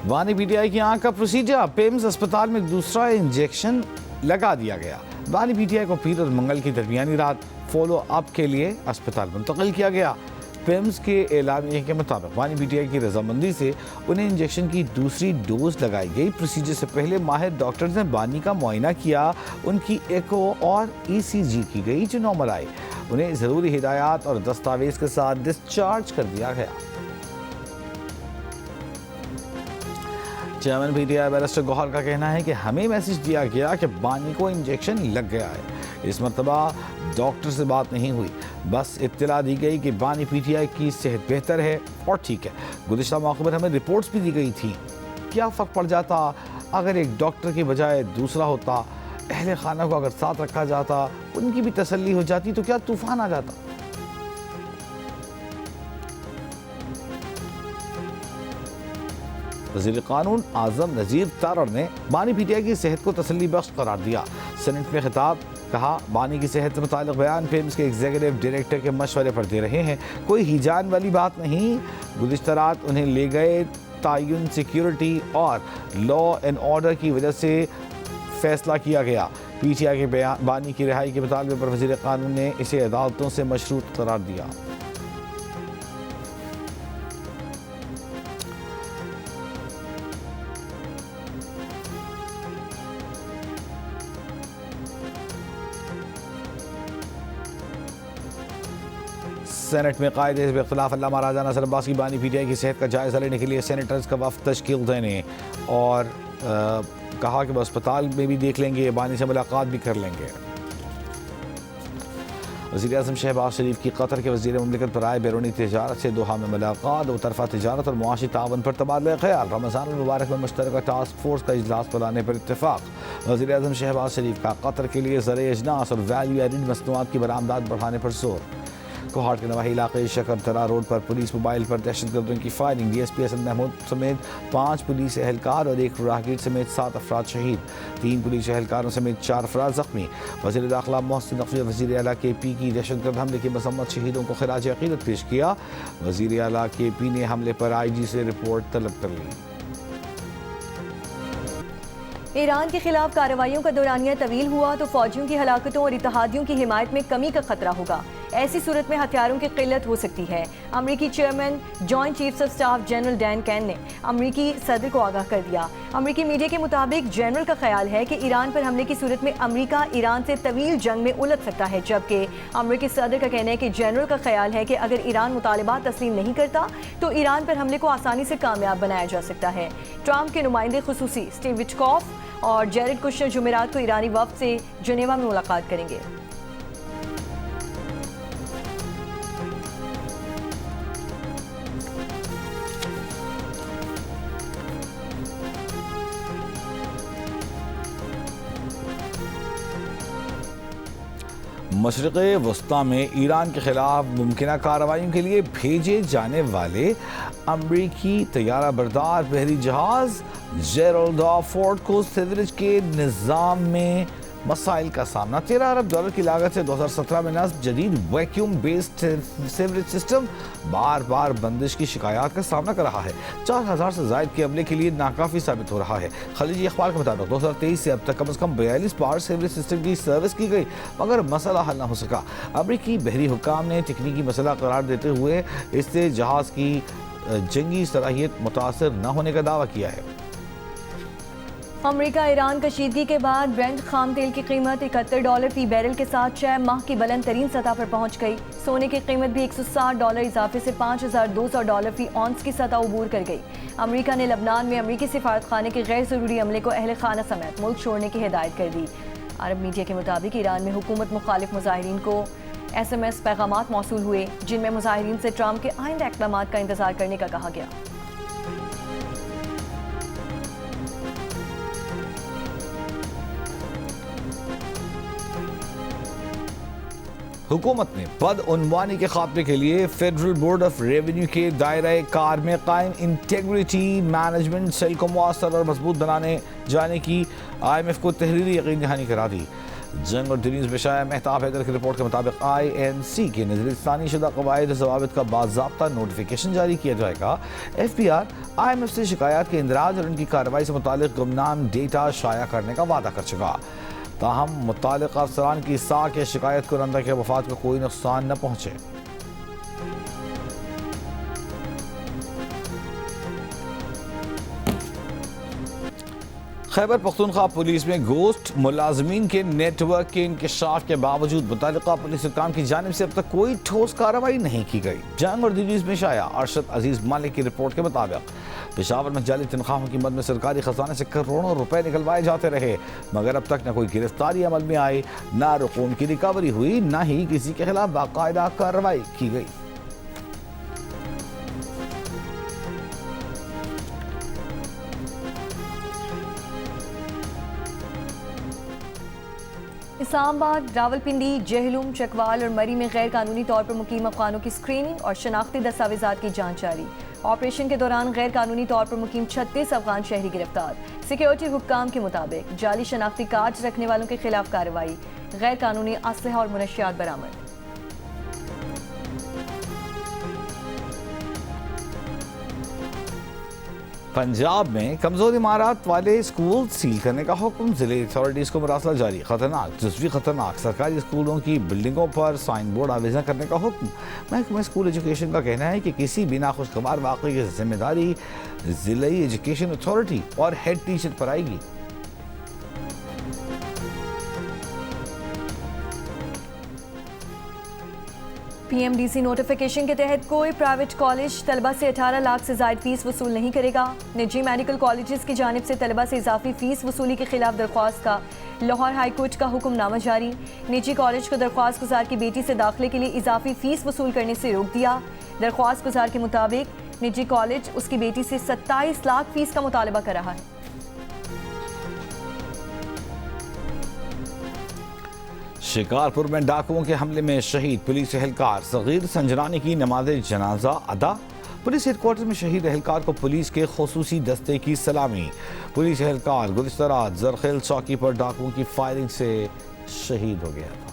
वानी पीटीआई की आंख का प्रोसीजर, पेम्स अस्पताल में दूसरा इंजेक्शन लगा दिया गया। वानी पीटीआई को पीर और मंगल की दरमियानी रात फॉलो अप के लिए अस्पताल मुंतकिल किया गया। पेम्स के एलामिया के मुताबिक वानी पीटीआई की रजामंदी से उन्हें इंजेक्शन की दूसरी डोज लगाई गई। प्रोसीजर से पहले माहिर डॉक्टर्स ने बानी का मुआयना किया, उनकी एको और ECG की गई जो नॉर्मल आई। उन्हें ज़रूरी हिदायत और दस्तावेज के साथ डिस्चार्ज कर दिया गया। चेयरमैन पीटीआई बैरिस्टर गौहर का कहना है कि हमें मैसेज दिया गया कि बानी को इंजेक्शन लग गया है। इस मरतबा डॉक्टर से बात नहीं हुई, बस इत्तला दी गई कि बानी पीटीआई की सेहत बेहतर है और ठीक है। गुज़िश्ता मौके पर हमें रिपोर्ट्स भी दी गई थी। क्या फ़र्क पड़ जाता अगर एक डॉक्टर की बजाय दूसरा होता, अहले खाना को अगर साथ रखा जाता, उनकी भी तसल्ली हो जाती, तो क्या तूफान आ जाता। वज़ीर कानून आज़म नज़ीर तारड़ ने बानी पीटीआई की सेहत को तसल्ली बख्श करार दिया। सेनेट में खिताब, कहा बानी की सेहत से मुताल्लिक़ बयान फिल्म के एग्जीक्यूटिव डायरेक्टर के मशवरे पर दे रहे हैं, कोई हिजान वाली बात नहीं। गुज़िश्ता रात उन्हें ले गए तयन सिक्योरिटी और लॉ एंड ऑर्डर की वजह से फैसला किया गया। पीटीआई के बानी की रिहाई के मुतालबे पर वज़ीर कानून ने इसे अदालतों से मशरूत करार दिया। सेनेट में कायदे हिज़्ब इख्तिलाफ अल्लामा राजा नसर अब्बास की बानी पीटीआई की सेहत का जायज़ा लेने के लिए सेनेटर्स का वफ़द तश्कील देने और कहा कि वो अस्पताल में भी देख लेंगे, बानी से मुलाकात भी कर लेंगे। वज़ीर आज़म शहबाज शरीफ की कतर के वज़ीर मुमलिकत पर आए बैरूनी तिजारत से दोहा में मुलाकात, दो तरफ़ा तिजारत और मुआशी तावन पर तबादला ख्याल। रमज़ान मुबारक में मुश्तरका टास्क फोर्स का इजलास बुलाने पर इत्तेफाक। वज़ीर आज़म शहबाज शरीफ का कतर के लिए ज़र अजनास और वैल्यू एडिड मसनूआत की बरामदात बढ़ाने पर जोर। कोहाट के नवाही इलाके शकरतरा रोड पर पुलिस मोबाइल पर दहशतगर्दों की फायरिंग, DSP असद महमूद समेत 5 पुलिस एहलकार और 1 राहगीर समेत 7 अफराद शहीद, 3 पुलिस एहलकारों समेत 4 अफराद जख्मी। वज़ीर दाखिला मोहसिन नकवी वज़ीर आला KP की दहशतगर्द हमले की मज़म्मत, शहीदों को खिराज अक़ीदत पेश किया। वज़ीर आला KP ने हमले पर IG से रिपोर्ट तलब कर ली। ईरान के खिलाफ कार्रवाइयों का दौरानिया तवील हुआ तो फौजियों की हलाकतों और इत्तेहादियों की हिमायत में कमी का खतरा होगा। ऐसी सूरत में हथियारों की किल्लत हो सकती है। अमरीकी chairman joint chiefs of staff general Dan can ने अमरीकी सदर को आगाह कर दिया। अमरीकी मीडिया के मुताबिक जनरल का ख्याल है कि ईरान पर हमले की सूरत में अमरीका ईरान से तवील जंग में उलझ सकता है, जबकि अमरीकी सदर का कहना है कि जनरल का ख्याल है कि अगर ईरान मुतालिबात तस्लीम नहीं करता तो ईरान पर हमले को आसानी से कामयाब बनाया जा सकता है। ट्रंप के नुमाइंदे खुसूसी स्टीव विटकॉफ और जेरेड कुशनर जुमेरात को ईरानी वफ्द से जनेवा में मुलाकात करेंगे। मशरिक़े वस्ता में ईरान के ख़िलाफ़ मुमकिन कार्रवाइयों के लिए भेजे जाने वाले अमरीकी तैयारा बरदार बहरी जहाज़ जेरोल्ड फोर्ड को सीवरेज के निज़ाम में मसाइल का सामना। $13 अरब की लागत से 2017 में नस्ब जदीद वैक्यूम बेस्ड सीवरेज सिस्टम बार बार बंदिश की शिकायत का सामना कर रहा है। 4000 से ज़ायद के अमले के लिए नाकाफ़ी साबित हो रहा है। खलीजी अखबार के मुताबिक 2023 से अब तक कम से कम 42 बार सीवरेज सिस्टम की सर्विस की गई, मगर मसला हल न हो सका। अमरीकी बहरी हुक्काम ने तकनीकी मसला करार देते हुए इससे जहाज़ की जंगी सलाहियत मुतासर न होने का दावा किया है। अमरीका ईरान कशीदगी के बाद ब्रेंट खाम तेल की कीमत $71 फी बैरल के साथ 6 माह की बुलंद तरीन सतह पर पहुंच गई। सोने की कीमत भी $160 इजाफे से $5200 फी ऑन्स की सतह उबूर कर गई। अमरीका ने लबनान में अमरीकी सिफारत खाने के गैर ज़रूरी अमले को अहल खाना समेत मुल्क छोड़ने की हिदायत कर दी। अरब मीडिया के मुताबिक ईरान में हुकूमत मुखालिफ मुजाहिरीन को SMS पैगामात मौसूल हुए, जिनमें मुजाहिरीन से ट्रंप के आइंदा इक़दामात का इंतजार करने का कहा गया। हुकूमत ने बदउनवानी के खात्मे के लिए फेडरल बोर्ड ऑफ रेवेन्यू के दायरा कार में कायम इंटेग्रिटी मैनेजमेंट सेल को मौसर और मजबूत बनाने जाने की IMF को तहरीरी यकीन दहानी करा दी। जंग और न्यूज़ में शाया मेहताब हैदर की रिपोर्ट के मुताबिक INC के नजरसानी शुदा कवायद ज़वाबित का बाज़ाब्ता नोटिफिकेशन जारी किया जाएगा। FBR IMF से शिकायत के इंदराज और उनकी कार्रवाई से मुतालिक गुमनाम डेटा शाया करने का वादा कर चुका। ताहम मुतालिका अफसरान की साख या शिकायत कुरंदा के वफात को कोई नुकसान न पहुँचे। खैबर पख्तूनख्वा पुलिस में गोस्ट मुलाजमीन के नेटवर्क के इंकशाफ के बावजूद मुतालिका पुलिस हुक्काम की जानिब से अब तक कोई ठोस कार्रवाई नहीं की गई। जंग और न्यूज़ में शाया अरशद अजीज मालिक की रिपोर्ट के मुताबिक पेशावर में जाली तनख्वाहों की मद में सरकारी खजाने से करोड़ों रुपए निकलवाए जाते रहे, मगर अब तक न कोई गिरफ्तारी अमल में आई, न रकूम की रिकवरी हुई, न ही किसी के खिलाफ बाकायदा कार्रवाई की गई। इस्लामाबाद, रावलपिंडी, जहलुम, चकवाल और मरी में गैर कानूनी तौर पर मुकीम अफगानों की स्क्रीनिंग और शनाख्ती दस्तावेजात की जांच जारी। ऑपरेशन के दौरान गैर कानूनी तौर पर मुकीम 36 अफगान शहरी गिरफ्तार। सिक्योरिटी हुक्काम के मुताबिक जाली शनाख्ती कार्ड रखने वालों के खिलाफ कार्रवाई। गैर कानूनी असलहा और मुनशियात बरामद। पंजाब में कमजोर इमारत वाले स्कूल सील करने का हुक्म, जिले अथॉरिटीज को मरासला जारी। खतरनाक जज्वी खतरनाक सरकारी स्कूलों की बिल्डिंगों पर साइन बोर्ड आवेजा करने का हुक्म। महकमा स्कूल एजुकेशन का कहना है कि किसी भी नाखुशगवार वाक़े की जिम्मेदारी जिले एजुकेशन अथॉरिटी और हेड टीचर पर आएगी। PMDC नोटिफिकेशन के तहत कोई प्राइवेट कॉलेज तलबा से 18 लाख से ज़ायद फीस वसूल नहीं करेगा। निजी मेडिकल कॉलेजेस की जानिब से तलबा से इजाफी फीस वसूली के खिलाफ दरख्वास्त का लाहौर हाई कोर्ट का हुक्मनामा जारी। निजी कॉलेज को दरख्वास्त गुजार की बेटी से दाखिले के लिए इजाफी फीस वसूल करने से रोक दिया। दरख्वास्त गुजार के मुताबिक निजी कॉलेज उसकी बेटी से 27 लाख फीस का मुतालबा कर रहा है। शिकारपुर में डाकुओं के हमले में शहीद पुलिस एहलकार सगीर संजरानी की नमाज जनाजा अदा। पुलिस हेडक्वार्टर में शहीद एहलकार को पुलिस के खुसूसी दस्ते की सलामी। पुलिस एहलकार गुज़िश्ता रात जरखेल चौकी पर डाकुओं की फायरिंग से शहीद हो गया था।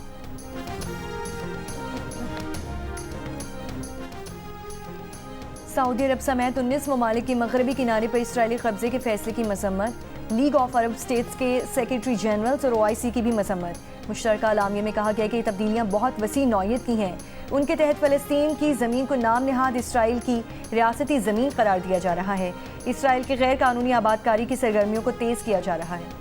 सऊदी अरब समेत 19 ममालिक के मगरबी किनारे पर इसराइली कब्जे के फैसले की मजम्मत। लीग ऑफ अरब स्टेट्स के सेक्रेटरी जनरल्स और OIC की भी मजम्मत। मुश्तरका अलामिया में कहा गया कि ये तब्दीलियाँ बहुत वसी नौयत की हैं। उनके तहत फ़लस्तीन की ज़मीन को नाम नहाद इसराइल की रियासती ज़मीन करार दिया जा रहा है। इसराइल के गैर कानूनी आबादकारी की सरगर्मियों को तेज़ किया जा रहा है।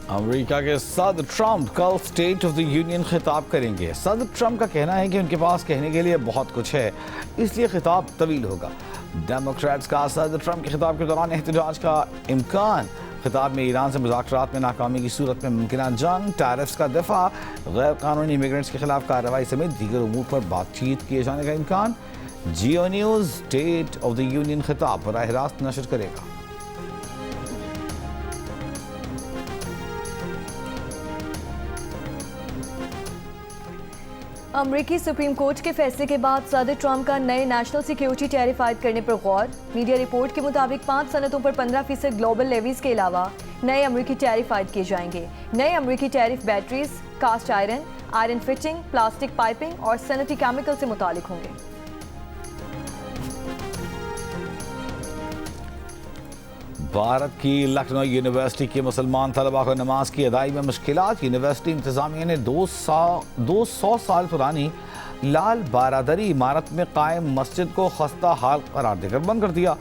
अमेरिका के सदर ट्रंप कल स्टेट ऑफ द यूनियन खिताब करेंगे। सदर ट्रंप का कहना है कि उनके पास कहने के लिए बहुत कुछ है, इसलिए खिताब तवील होगा। डेमोक्रेट्स का सदर ट्रंप के खिताब के दौरान एहतजाज का इम्कान। खिताब में ईरान से मुज़ाकरात में नाकामी की सूरत में मुमकिन जंग, टैरिफ्स का दफा, गैर कानूनी इमिग्रेंट्स के खिलाफ कार्रवाई समेत दीगर उमूर पर बातचीत किए जाने का इम्कान। Geo news state of the union खिताब बराह रास्त नशर करेगा। अमरीकी सुप्रीम कोर्ट के फैसले के बाद सदर ट्रंप का नए नेशनल सिक्योरिटी टैरिफ आयद करने पर गौर। मीडिया रिपोर्ट के मुताबिक 5 सनतों पर 15% ग्लोबल लेवीज के अलावा नए अमरीकी टैरिफ आयद किए जाएंगे। नए अमरीकी tariff batteries, cast iron, iron fitting, plastic piping और सनती केमिकल से मुतालिक होंगे। भारत की लखनऊ यूनिवर्सिटी के मुसलमान तलबा को नमाज की अदाई में मुश्किलात। यूनिवर्सिटी इंतजामिया ने 200 साल पुरानी लाल बारादरी इमारत में कायम मस्जिद को खस्ता हाल करार देकर बंद कर दिया।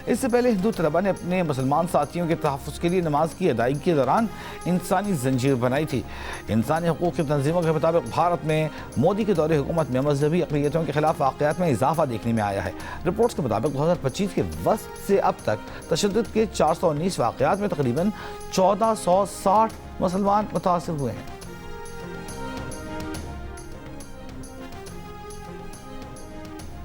इससे पहले हिंदू तलबा ने अपने मुसलमान साथियों के तहफ़्फ़ुज़ के लिए नमाज की अदायगी के दौरान इंसानी जंजीर बनाई थी। इंसानी हकूक़ की तंजीमों के मुताबिक भारत में मोदी के दौरे हुकूमत में मजहबी अक़लियतों के खिलाफ वाक़यात में इजाफा देखने में आया है। रिपोर्ट्स के मुताबिक 2025 के वस्त से अब तक तशद्दुद के 419 वाक़यात में तकरीबन 1460 मुसलमान मुतासिर हुए हैं।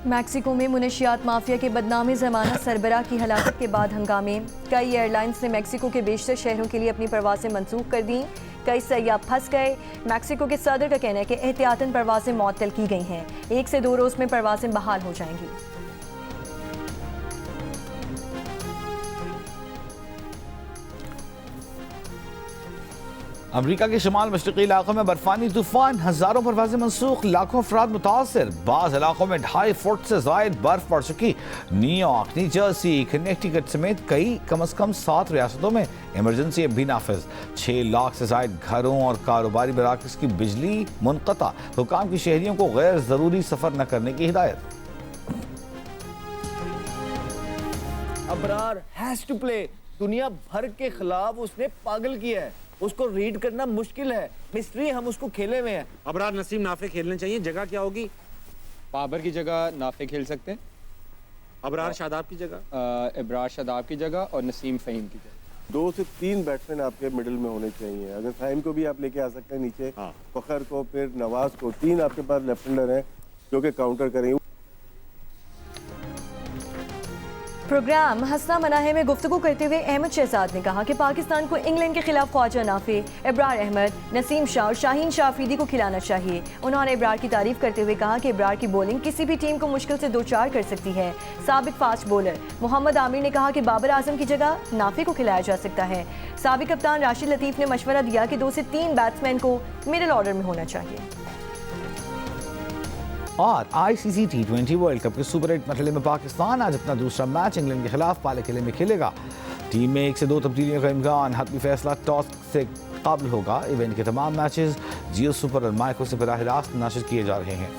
मैक्सिको में मुनशियात माफिया के बदनामी ज़मानत सरबराह की हलाकत के बाद हंगामे। कई एयरलाइंस ने मैक्सिको के बेशतर शहरों के लिए अपनी परवासें मनसूख कर दी। कई सयाह फंस गए। मैक्सिको के सदर का कहना है कि एहतियातन परवासें मुअत्तल की गई हैं। 1 से 2 रोज़ में परवासें बहाल हो जाएंगी। अमरीका के शमाल मशरक़ी इलाकों में बर्फानी तूफान, हजारों परवाजें मनसूख, लाखों अफराद मुतासर। बाज़ इलाकों में 2.5 फुट से ज़ायद बर्फ पड़ चुकी। न्यूयॉर्क, न्यू जर्सी, कनेक्टिकट समेत कई कम अज़ कम 7 रियासतों में इमरजेंसी अब भी नाफिज। 6 लाख से ज़ायद घरों और कारोबारी मराकज़ की बिजली मुनक़ता। हुकाम की शहरियों को गैर ज़रूरी सफ़र न करने की हिदायत। Abrar has to play. दुनिया भर के खिलाफ उसने पागल किया है। उसको रीड करना मुश्किल है। मिस्ट्री हम उसको खेले हुए हैं। अबरार नसीम नाफे खेलने चाहिए। जगह क्या होगी? बाबर की जगह नाफे खेल सकते हैं, अबरार शादाब की जगह, इब्रार शादाब की जगह और नसीम फ़हीम की जगह। 2 से 3 बैट्समैन आपके मिडिल में होने चाहिए। अगर फ़हीम को भी आप लेके आ सकते हैं नीचे, हाँ। फ़खर को, फिर नवाज को, 3 आपके पास लेफ्ट हैंडर हैं जो कि काउंटर करेंगे। प्रोग्राम हंसना मनाहे में गुफ्तगू करते हुए अहमद शहजाद ने कहा कि पाकिस्तान को इंग्लैंड के खिलाफ ख्वाजा नाफे, इब्रार अहमद, नसीम शाह और शाहीन शाह अफरीदी को खिलाना चाहिए। उन्होंने इब्रार की तारीफ करते हुए कहा कि इब्रार की बॉलिंग किसी भी टीम को मुश्किल से 2-4 कर सकती है। साबिक फास्ट बॉलर मोहम्मद आमिर ने कहा कि बाबर आजम की जगह नाफे को खिलाया जा सकता है। साबिक कप्तान राशिद लतीफ़ ने मशवरा दिया कि 2 से 3 बैट्समैन को मिडिल ऑर्डर में होना चाहिए। और ICC T20 वर्ल्ड कप के सुपर 8 मरहले में पाकिस्तान आज अपना दूसरा मैच इंग्लैंड के खिलाफ पाले किले में खेलेगा। टीम में 1 से 2 तब्दीलियों का इम्कान। हतमी फैसला टॉस से कबल होगा। इवेंट के तमाम मैचेस जियो सुपर और माइक्रो से बराह रास्त नशर किए जा रहे हैं।